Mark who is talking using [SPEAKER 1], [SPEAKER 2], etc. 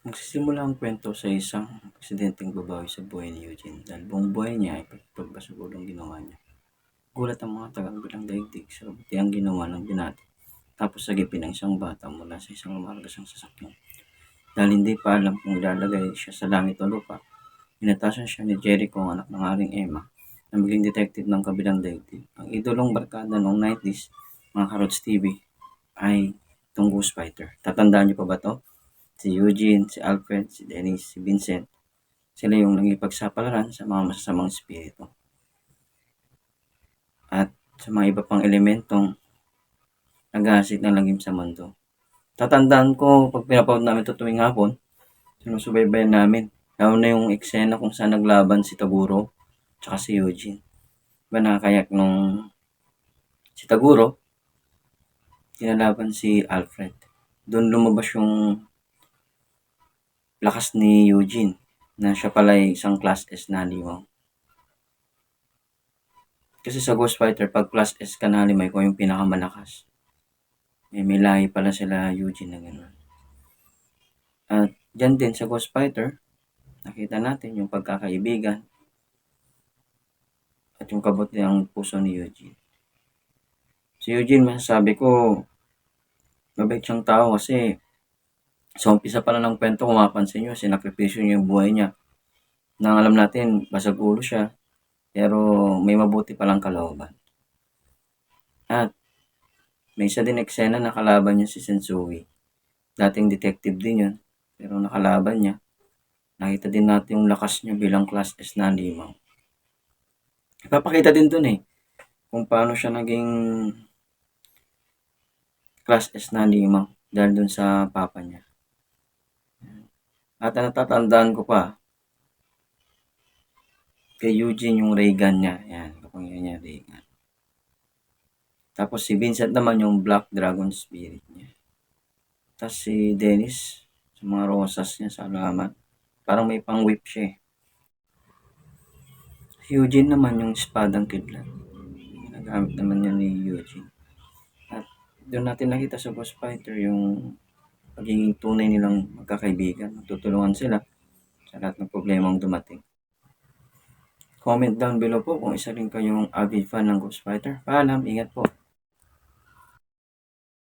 [SPEAKER 1] Magsisimula ang kwento sa isang aksidenteng babawi sa buhay ni Eugene dahil buong buhay niya ay pagbasagulong ginawa niya. Gulat ang mga taga-kabilang daigdig sa kabutihang ginawa ng binata tapos sagipin ang isang bata mula sa isang lumalabasang sasakyan. Dahil hindi pa alam kung ilalagay siya sa langit o lupa, inatasan siya ni Jericho, ang anak ng Haring Emma, na maging detective ng kabilang daigdig. Ang idolong barkada noong 90s, mga Karots TV, ay itong Ghost Fighter. Tatandaan niyo pa ba to? Si Eugene, si Alfred, si Dennis, si Vincent, sila yung nagipagsapalaran sa mga masasamang espiritu. At sa mga iba pang elementong nag-aasit ng lagim sa mundo. Tatandaan ko, pag pinapanood namin ito tuwing hapon, sinusubaybayan namin. Lalo na yung eksena kung saan naglaban si Taguro tsaka si Eugene. Diba nakakayak nung si Taguro, kinalaban si Alfred. Doon lumabas yung lakas ni Eugene na siya pala ay isang class S na halimaw. Kasi sa Ghost Fighter, pag class S ka na halimaw, ikaw yung pinakamalakas. May lahi pala sila Eugene na gano'n. At dyan din sa Ghost Fighter, nakita natin yung pagkakaibigan at yung kabutihang puso ni Eugene. Si Eugene, masasabi ko, mabait siyang tao kasi sa umpisa pala ng kwento, kung mapapansin nyo, sinakripisyo niya yung buhay niya. Nang alam natin, basag ulo siya, pero may mabuti palang kalooban. At may isa din eksena na kalaban niya si Sensui. Dating detective din yun, pero nakalaban niya. Nakita din natin yung lakas niya bilang class S na halimaw. Ipapakita din dun kung paano siya naging class S na halimaw dahil dun sa papa niya. At natatandaan ko pa, kay Eugene yung ray gun niya. Yan, kapangyarihan niya ray gun. Tapos si Vincent naman yung Black Dragon Spirit niya. Tapos si Dennis, sa mga rosas niya sa alaman, parang may pang-whip siya. Si Eugene naman yung espadang kidlat. Nagamit naman yun ni Eugene. At doon natin nakita sa Ghost Fighter yung pagiging tunay nilang magkakaibigan. Magtutulungan sila sa lahat ng problemang dumating. Comment down below po kung isa rin kayong avid fan ng Ghost Fighter. Paalam, ingat po.